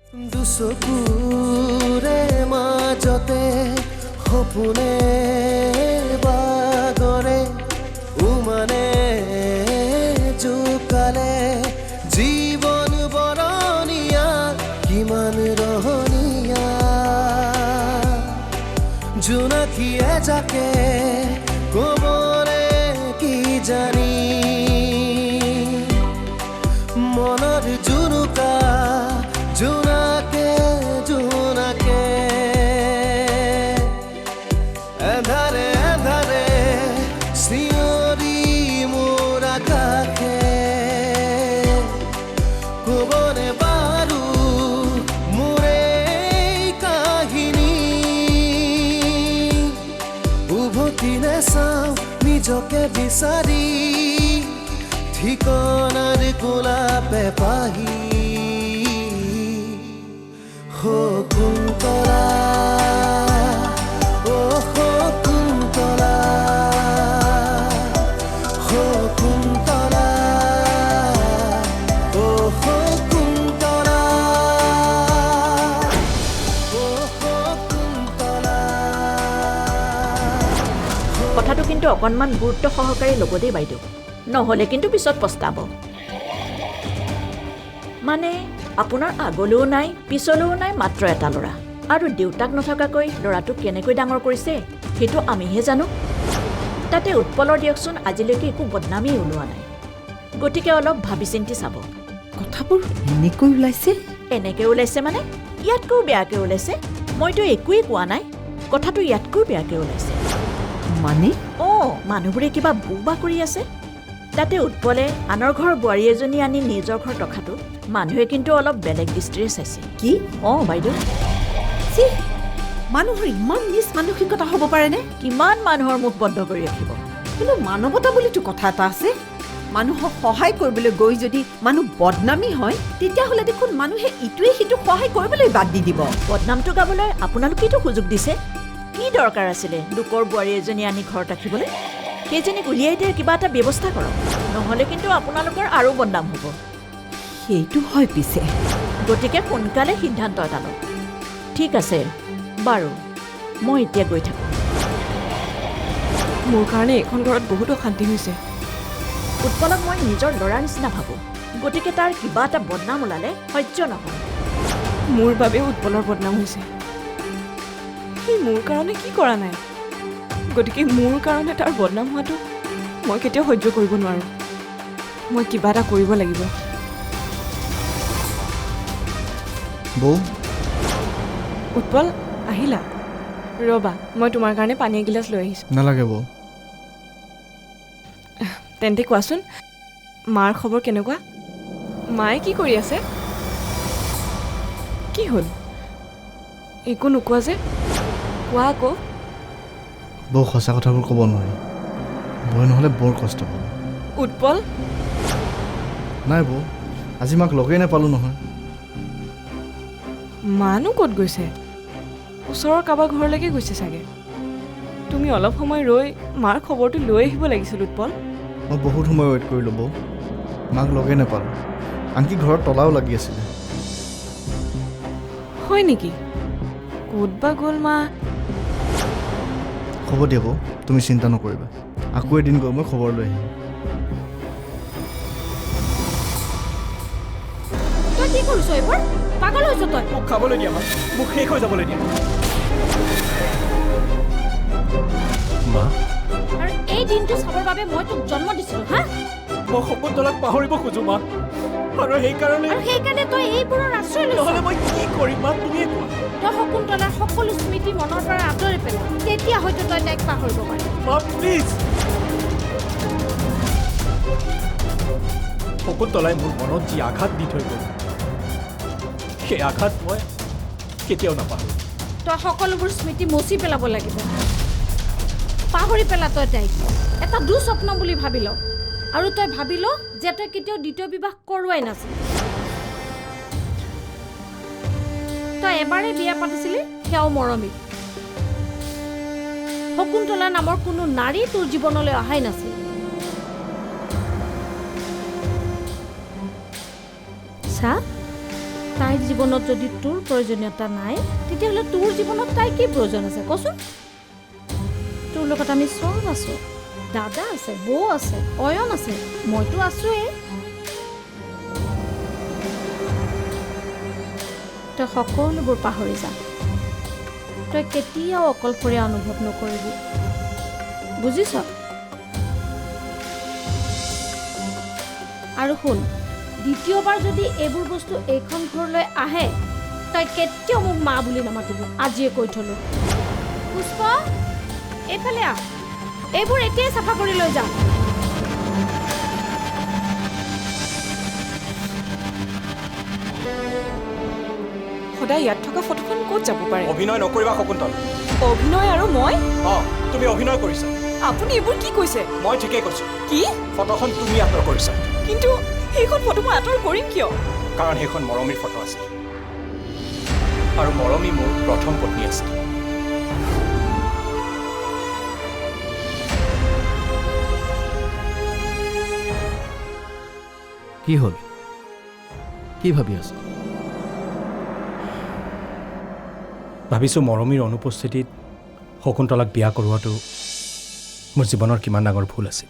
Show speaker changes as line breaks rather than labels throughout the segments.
দুচকুৰে মাজতে সপোনে বাগৰে উমানে জোকালে জীৱন বৰণীয়া কিমান ৰহণীয়া জোনাকীয়ে যাকে কবৰে কি জানি মনৰ জুনুকা জোনাকে জোনাকে এধাৰে এধাৰে চিঞৰি মোৰ আকাশে কবনে বাৰু মোৰে কাহিনী উভতি নাচাওঁ নিজকে বিচাৰি ঠিকনাৰ গোলাপে পাহি শকুন্তলা ও শকুন্তলা শকুন্তলা ও শকুন্তলা ও শকুন্তলা।
কথাটো কিন্তু অকণমান গুৰুত্ব সহকাৰে ল'ব দেই বাইদেউ, নহ'লে কিন্তু পিছত পস্তাব। মানে আপোনাৰ আগলৈও নাই পিছলৈও নাই, মাত্ৰ এটা ল'ৰা, আৰু দেউতাক নথকাকৈ ল'ৰাটোক কেনেকৈ ডাঙৰ কৰিছে সেইটো আমিহে জানো। তাতে উৎপলৰ দিয়কচোন আজিলৈকে একো বদনামেই ওলোৱা নাই, গতিকে অলপ ভাবি চিন্তি চাব।
কথাবোৰ এনেকৈ ওলাইছে?
এনেকৈ ওলাইছে মানে ইয়াতকৈও বেয়াকৈ ওলাইছে। মইতো একোৱেই কোৱা নাই, কথাটো ইয়াতকৈ বেয়াকৈ ওলাইছে।
মানে
মানুহবোৰে কিবা বুবা কৰি আছে। তাতে উৎপলে আনৰ ঘৰৰ বোৱাৰী এজনী আনি নিজৰ ঘৰ টকাটো মানুহে কিন্তু অলপ বেলেগ দৃষ্টিৰে চাইছে।
কি?
বাইদেউ,
মানুহৰ ইমান নিজ মানসিকতা হ'ব পাৰেনে?
কিমান মানুহৰ মুখ বন্ধ কৰি ৰাখিব?
কিন্তু মানৱতা বুলিতো কথা এটা আছে। মানুহক সহায় কৰিবলৈ গৈ যদি মানুহ বদনামী হয়, তেতিয়াহ'লে দেখোন মানুহে ইটোৱে সিটোক সহায় কৰিবলৈ বাদ দি দিব।
বদনামটো গাবলৈ আপোনালোকেইতো সুযোগ দিছে। কি দৰকাৰ আছিলে লোকৰ বোৱাৰী এজনী আনি ঘৰত ৰাখিবলৈ? সেইজনীক উলিয়াই দিয়াৰ কিবা এটা ব্যৱস্থা কৰক, নহ'লে কিন্তু আপোনালোকৰ আৰু বদনাম হ'ব।
সেইটো হয় পিছে।
গতিকে সোনকালে সিদ্ধান্ত এটা লওক। ঠিক আছে বাৰু, মই এতিয়া গৈ থাকোঁ।
মোৰ কাৰণে এইখন ঘৰত বহুত অশান্তি হৈছে।
উৎপলক মই নিজৰ ল'ৰাৰ নিচিনা ভাবোঁ, গতিকে তাৰ কিবা এটা বদনাম ওলালে সহ্য নহয়।
মোৰ বাবেও উৎপলৰ বদনাম হৈছে। সি মোৰ কাৰণে কি কৰা নাই, গতিকে মোৰ কাৰণে তাৰ বদনাম হোৱাটো মই কেতিয়াও সহ্য কৰিব নোৱাৰোঁ। মই কিবা এটা কৰিব লাগিব।
বৌ,
উৎপল আহিলা? ৰ'বা, মই তোমাৰ কাৰণে পানী এগিলাচ লৈ আহিছোঁ।
নালাগে বৌ।
তেন্তে কোৱাচোন, মাৰ খবৰ কেনেকুৱা? মায়ে কি কৰি আছে? কি হ'ল একো নোকোৱা যে? কোৱা আকৌ।
বৌ, সঁচা কথাবোৰ ক'ব নোৱাৰি, বৌ নহ'লে বৰ কষ্ট পাব।
উৎপল,
নাই বৌ, আজি মাক লগেই নাপালোঁ নহয়।
মানো ক'ত গৈছে? ওচৰৰ কাৰোবাৰ ঘৰলৈকে গৈছে চাগে। তুমি অলপ সময় ৰৈ মাৰ খবৰটো লৈ আহিব লাগিছিল উৎপল।
মই বহুত সময় ৱেইট কৰিলোঁ বৌ, মাক লগেই নাপালোঁ। আনকি ঘৰত তলাও লাগি আছিলে।
হয় নেকি? ক'ত বা গ'ল মা?
হ'ব দিয়া বৌ, তুমি চিন্তা নকৰিবা। আকৌ এদিন গৈ মই খবৰ লৈ আহিম।
তই কি কৰিছ এইবোৰ? পাগল হৈছ তই?
মোক খাবলৈ দিয়া, মা মোক শেষ হৈ যাবলৈ দিয়া। মা,
আৰু এই দিনটো চাবৰ বাবে মই তোক জন্ম দিছিলোঁ। হা,
মই শকুন্তলাক পাহৰিব খোজো মা, আৰু
সেইকাৰণে তই এইবোৰৰ আশ্ৰয় লৈছ।
নহ'লে মই কি কৰিম মা, তুমিয়ে কোৱা।
তই শকুন্তলাৰ সকলো স্মৃতি মনৰ পৰা আঁতৰি পেলা, তেতিয়া হয়তো তই তাইক পাহৰিব পাৰি।
মা প্লিজ। শকুন্তলাই মোৰ মনত যি আঘাত দি থৈ গ'ল, সেই আঘাত মই কেতিয়াও নাপাহৰোঁ।
তই সকলোবোৰ স্মৃতি মচি পেলাব লাগিব, পাহৰি পেলা তই তাইক। এটা দুঃস্বপ্ন বুলি ভাবি ল, আৰু তই ভাবি ল যে তই কেতিয়াও দ্বিতীয় বিবাহ কৰোৱাই নাছিল। তই এবাৰেই বিয়া পাতিছিলি, সেয়াও মৰমী। শকুন্তলা নামৰ কোনো নাৰী তোৰ জীৱনলৈ অহাই নাছিল। চা,
তাইৰ জীৱনত যদি তোৰ প্ৰয়োজনীয়তা নাই তেতিয়াহ'লে তোৰ জীৱনত তাইৰ কি প্ৰয়োজন আছে কচোন তোৰ লগত আমি চব আছোঁ দাদা আছে বৌ আছে অয়ন আছে মইতো আছোৱেই তই সকলোবোৰ পাহৰি যা তই কেতিয়াও অকলশৰীয়া অনুভৱ নকৰিবি বুজিছ আৰু শুন দ্বিতীয়বাৰ যদি এইবোৰ বস্তু এইখন ঘৰলৈ আহে তই কেতিয়াও মোক মা বুলি নামাতিবি আজিয়ে কৈ থলো পুষ্প এইফালে আহ এইবোৰ এতিয়াই চাফা কৰি লৈ যা
সদায় ইয়াত থকা ফটোখন ক'ত যাব পাৰে
অভিনয় নকৰিবা শকুন্তল
অভিনয় আৰু মই
তুমি অভিনয় কৰিছা
আপুনি এইবোৰ কি কৈছে
মই ঠিকেই কৈছোঁ
কি
ফটোখন তুমি আঁতৰ কৰিছা
কিন্তু সেইখন ফটো মই আঁতৰ কৰিম কিয়
কাৰণ সেইখন মৰমীৰ ফটো আছিল আৰু মৰমী মোৰ প্ৰথম পত্নী আছিল
কি হ'ল কি ভাবি আছ
ভাবিছোঁ মৰমীৰ অনুপস্থিতিত শকুন্তলাক বিয়া কৰোৱাটো মোৰ জীৱনৰ কিমান ডাঙৰ ভুল আছিল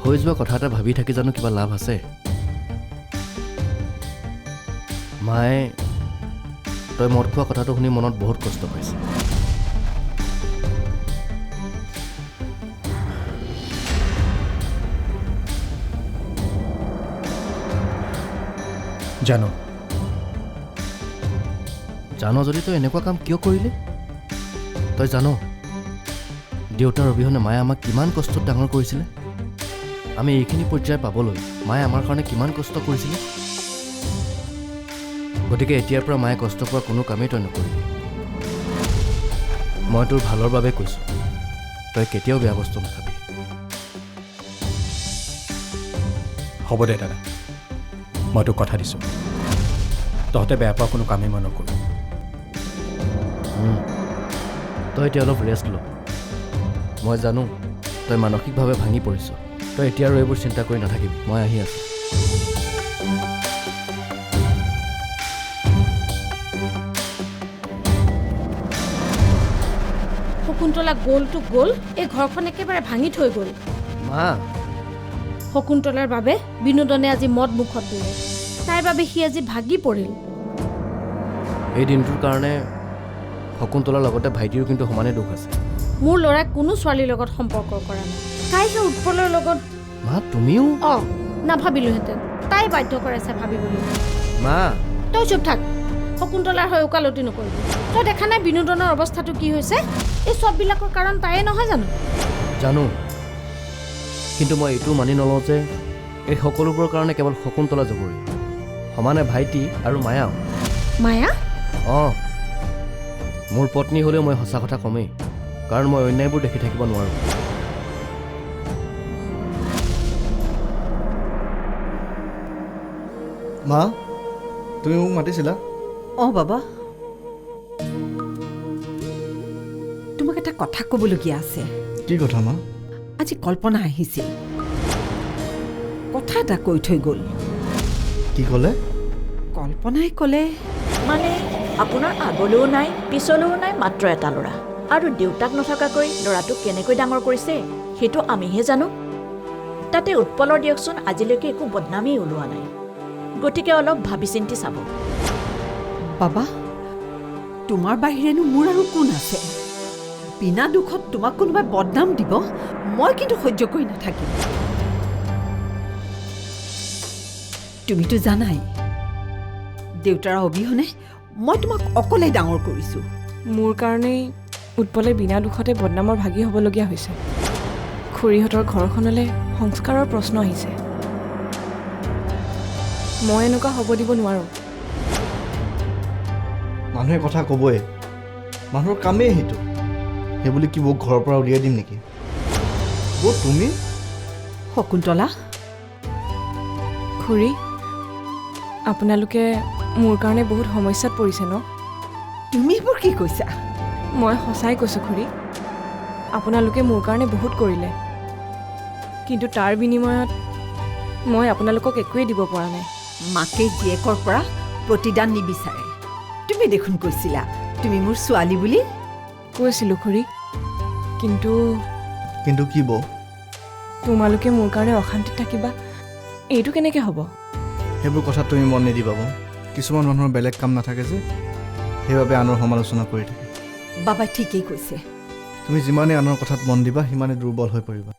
হৈ যোৱা কথা এটা ভাবি থাকি জানো কিবা লাভ আছে মায়ে তই মদ খোৱা কথাটো শুনি মনত বহুত কষ্ট পাইছে
জানো
জানো যদি তই এনেকুৱা কাম কিয় কৰিলি তই জানো দেউতাৰ অবিহনে মায়ে আমাক কিমান কষ্টত ডাঙৰ কৰিছিলে আমি এইখিনি পৰ্যায় পাবলৈ মায়ে আমাৰ কাৰণে কিমান কষ্ট কৰিছিলে গতিকে এতিয়াৰ পৰা মায়ে কষ্ট পোৱা কোনো কামেই তই নকৰিবি মই তোৰ ভালৰ বাবে কৈছোঁ তই কেতিয়াও বেয়া বস্তু নাখাবি
হ'ব দে দাদা মই তোক কথা দিছোঁ তহঁতে বেয়া পোৱা কোনো কামেই মই নকৰোঁ
তই এতিয়া অলপ ৰেষ্ট ল মই জানো তই মানসিকভাৱে ভাঙি পৰিছ তই এতিয়া আৰু এইবোৰ চিন্তা কৰি নাথাকিবি মই আহি আছোঁ
শকুন্তলা গ'লটো গ'ল এই ঘৰখন একেবাৰে ভাঙি থৈ গ'ল
মা
শকুন্তলাৰ বাবে বিনোদনে আজি মদ মুখত দিলে তাইৰ বাবে সি আজি ভাগি পৰিল
এই দিনটোৰ কাৰণে শকুন্তলাৰ লগতে ভাইটিৰো কিন্তু সমানে দুখ আছে
মোৰ ল'ৰাই কোনো ছোৱালীৰ লগত সম্পৰ্ক কৰা নাই তাই সেই উৎপলৰ লগত
মা তুমিও
নাভাবিলোহেঁতেন তাই বাধ্য কৰাইছে ভাবিবলৈ
মা
তই চুপ থাক শকুন্তলাৰ হৈ ওকালতি নকৰিবি তই দেখা নাই বিনোদনৰ অৱস্থাটো কি হৈছে এই চববিলাকৰ কাৰণ তাইয়ে নহয় জানো
জানো কিন্তু মই এইটো মানি নলওঁ যে এই সকলোবোৰৰ কাৰণে কেৱল শকুন্তলা জগৰী সমানে ভাইটি আৰু মায়াও
মায়া
অঁ মোৰ পত্নী হ'লেও মই সঁচা কথা কমেই কাৰণ মই অন্যায়বোৰ দেখি থাকিব নোৱাৰোঁ
মা তুমি মোক মাতিছিলা
অঁ বাবা তোমাক এটা কথা ক'বলগীয়া আছে
কি কথা মা
আজি কল্পনা আহিছিল কথা এটা কৈ থৈ গ'ল
কি ক'লে
কল্পনাই ক'লে
মানে আপোনাৰ আগলৈও নাই পিছলৈও নাই মাত্ৰ এটা ল'ৰা আৰু দেউতাক নথকাকৈ ল'ৰাটোক কেনেকৈ ডাঙৰ কৰিছে সেইটো আমিহে জানো তাতে উৎপলৰ দিয়কচোন আজিলৈকে একো বদনামেই ওলোৱা নাই গতিকে অলপ ভাবি চিন্তি চাব
বাবা তোমাৰ বাহিৰেনো মোৰ আৰু কোন আছে বিনা দুখত তোমাক কোনোবাই বদনাম দিব মই কিন্তু সহ্য কৰি নাথাকিম তুমিতো জানাই দেউতাৰ অবিহনে মই তোমাক অকলে ডাঙৰ কৰিছোঁ
মোৰ কাৰণেই উৎপলে বিনা দুখতে বদনামৰ ভাগি হ'বলগীয়া হৈছে খুৰীহঁতৰ ঘৰখনলৈ সংস্কাৰৰ প্ৰশ্ন আহিছে মই এনেকুৱা হ'ব দিব নোৱাৰোঁ
মানুহে কথা ক'বই মানুহৰ কামেই সেইটো সেইবুলি কি মোক ঘৰৰ পৰা উলিয়াই দিম নেকি তুমি
শকুন্তলা
খুৰী আপোনালোকে মোৰ কাৰণে বহুত সমস্যাত পৰিছে ন
তুমি এইবোৰ কি কৈছা
মই সঁচাই কৈছোঁ খুৰী আপোনালোকে মোৰ কাৰণে বহুত কৰিলে কিন্তু তাৰ বিনিময়ত মই আপোনালোকক একোৱেই দিব পৰা নাই
মাকে জীয়েকৰ পৰা প্ৰতিদান নিবিচাৰে তুমি দেখোন কৈছিলা তুমি মোৰ ছোৱালী বুলি
কৈছিলোঁ খুৰী কিন্তু
কিন্তু কি বৌ
তোমালোকে মোৰ কাৰণে অশান্তিত থাকিবা এইটো কেনেকৈ হ'ব
সেইবোৰ কথাত তুমি মন নিদিবা বৌ কিছুমান মানুহৰ বেলেগ কাম নাথাকে যে সেইবাবে আনৰ সমালোচনা কৰি থাকে
বাবাই ঠিকেই কৈছে
তুমি যিমানেই আনৰ কথাত মন দিবা সিমানেই দুৰ্বল হৈ পৰিবা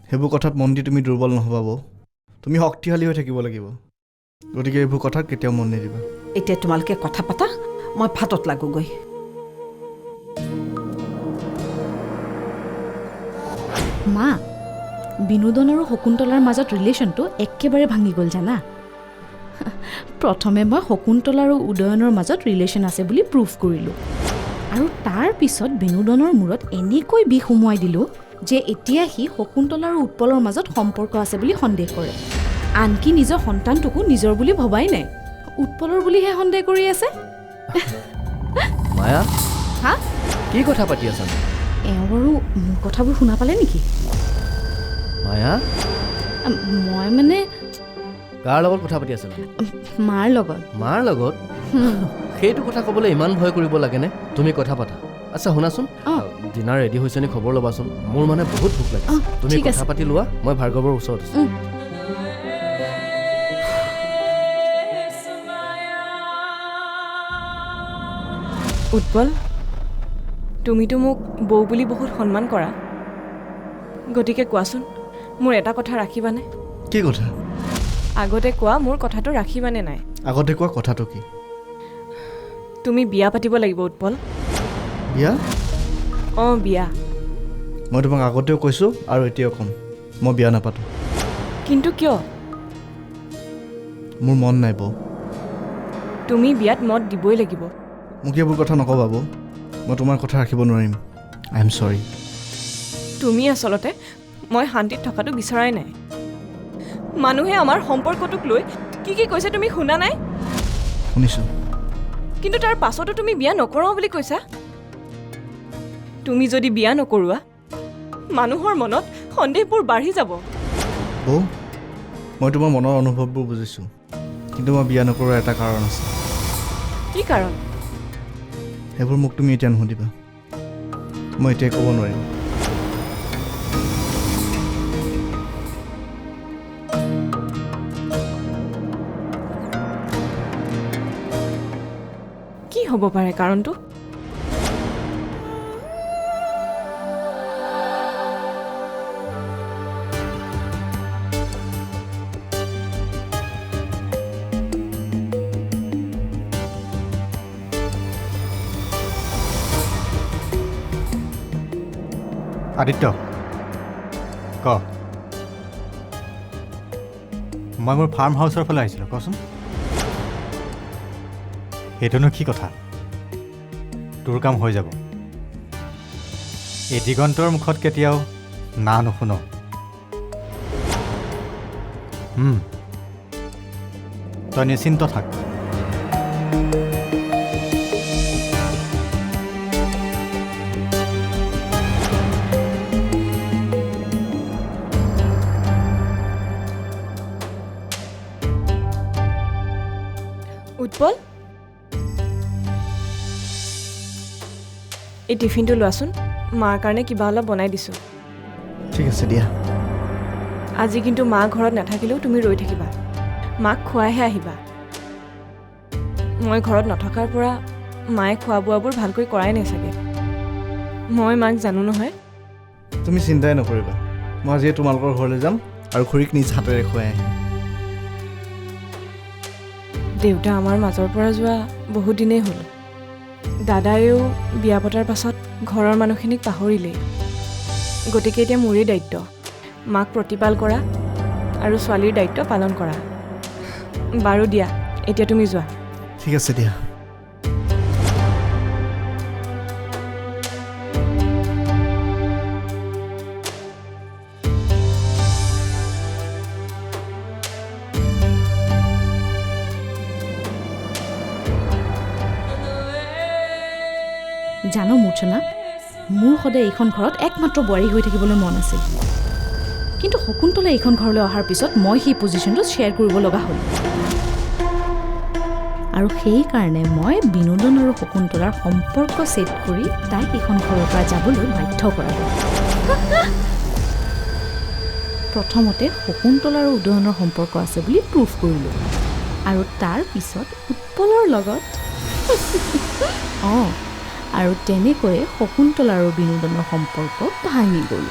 সেইবোৰ কথাত মন দি তুমি দুৰ্বল নহ'বা বৌ তুমি শক্তিশালী হৈ থাকিব লাগিব গতিকে এইবোৰ কথাত কেতিয়াও মন নিদিবা
এতিয়া তোমালোকে কথা পাতা মই ভাতত লাগোগৈ
মা বিনোদন আৰু শকুন্তলাৰ মাজত ৰিলেশ্যনটো একেবাৰে ভাঙি গ'ল জানা প্ৰথমে মই শকুন্তলা আৰু উদয়নৰ মাজত ৰিলেশ্যন আছে বুলি প্ৰুভ কৰিলোঁ আৰু তাৰ পিছত বিনোদনৰ মূৰত এনেকৈ বিষ সুমুৱাই দিলোঁ যে এতিয়া সি শকুন্তলা আৰু উৎপলৰ মাজত সম্পৰ্ক আছে বুলি সন্দেহ কৰে আনকি নিজৰ সন্তানটোকো নিজৰ বুলি ভবাই নাই উৎপলৰ বুলিহে সন্দেহ কৰি আছে
মায়া
হা
কি কথা পাতি আছা
এওঁ বাৰু মোৰ কথাবোৰ শুনা পালে নেকি
মায়া
মই মানে
কাৰ লগত কথা পাতি আছিলা
মাৰ লগত
মাৰ লগত সেইটো কথা ক'বলৈ ইমান ভয় কৰিব লাগেনে তুমি কথা পাতা আচ্ছা শুনাচোন ডিনাৰ ৰেডি হৈছে নে খবৰ ল'বাচোন মোৰ মানে বহুত ভোক লাগে তুমি
ঠিক আছে।
কথা পাতি লোৱা মই ভাৰ্গৱৰ ওচৰত আছোঁ
উৎপল তুমিতো মোক বৌ বুলি বহুত সন্মান কৰা গতিকে কোৱাচোন মোৰ এটা কথা ৰাখিবানে
কি কথা
আগতে কোৱা মোৰ কথাটো ৰাখিবানে নাই
আগতে কোৱা কথাটো কি
তুমি বিয়া পাতিব লাগিব উৎপল
বিয়া
অঁ বিয়া
মই তোমাক আগতেও কৈছোঁ আৰু এতিয়াও ক'ম মই বিয়া নাপাতোঁ
কিন্তু কিয়
মোৰ মন নাই বৌ
তুমি বিয়াত মত দিবই লাগিব
মোক এইবোৰ কথা নক'বা বৌ মই তোমাৰ কথা ৰাখিব নোৱাৰিম আই এম চৰি
তুমি আচলতে মই শান্তিত থকাটো বিচৰাই নাই মানুহে আমাৰ সম্পৰ্কটোক লৈ কি কি কৈছে তুমি শুনা নাই
শুনিছোঁ
কিন্তু তাৰ পাছতো তুমি বিয়া নকৰাও বুলি কৈছা তুমি যদি বিয়া নকৰোৱা মানুহৰ মনত সন্দেহবোৰ বাঢ়ি যাব
বৌ মই তোমাৰ মনৰ অনুভৱবোৰ বুজিছোঁ কিন্তু মই বিয়া নকৰাৰ এটা কাৰণ আছে
কি কাৰণ
সেইবোৰ মোক তুমি এতিয়া নুসুধিবা মই এতিয়া ক'ব নোৱাৰিম
কি হ'ব পাৰে কাৰণটো
আদিত্য ক মই মোৰ ফাৰ্ম হাউচৰ ফালে আহিছিলোঁ কচোন সেইটোনো কি কথা তোৰ কাম হৈ যাব এই দিগন্তৰ মুখত কেতিয়াও না নুশুন তই নিশ্চিন্ত থাক
উৎপল এই টিফিনটো লোৱাচোন মাৰ কাৰণে কিবা অলপ বনাই দিছোঁ
ঠিক আছে দিয়া
আজি কিন্তু মা ঘৰত নাথাকিলেও তুমি ৰৈ থাকিবা মাক খুৱাইহে আহিবা মই ঘৰত নথকাৰ পৰা মায়ে খোৱা বোৱাবোৰ ভালকৈ কৰাই নাই চাগে মই মাক জানো নহয়
তুমি চিন্তাই নকৰিবা মই আজিয়ে তোমালোকৰ ঘৰলৈ যাম আৰু খুৰীক নিজ হাতেৰে খুৱাই আহিম
দেউতা আমাৰ মাজৰ পৰা যোৱা বহুত দিনেই হ'ল দাদায়েও বিয়া পতাৰ পাছত ঘৰৰ মানুহখিনিক পাহৰিলেই গতিকে এতিয়া মোৰেই দায়িত্ব মাক প্ৰতিপাল কৰা আৰু ছোৱালীৰ দায়িত্ব পালন কৰা বাৰু দিয়া এতিয়া তুমি যোৱা
ঠিক আছে দিয়া
জানো মূৰ্ছনা মোৰ সদায় এইখন ঘৰত একমাত্ৰ বোৱাৰী হৈ থাকিবলৈ মন আছিল কিন্তু শকুন্তলা এইখন ঘৰলৈ অহাৰ পিছত মই সেই পজিশ্যনটো শ্বেয়াৰ কৰিব লগা হ'ল
আৰু সেইকাৰণে মই বিনোদন আৰু শকুন্তলাৰ সম্পৰ্ক ছেট কৰি তাইক এইখন ঘৰৰ পৰা যাবলৈ বাধ্য কৰালোঁ প্ৰথমতে শকুন্তলা আৰু উদয়নৰ সম্পৰ্ক আছে বুলি প্ৰুফ কৰিলোঁ আৰু তাৰ পিছত উৎপলৰ লগত অঁ আৰু তেনেকৈয়ে শকুন্তলা আৰু বিনোদনৰ সম্পৰ্ক ভাঙি গ'ল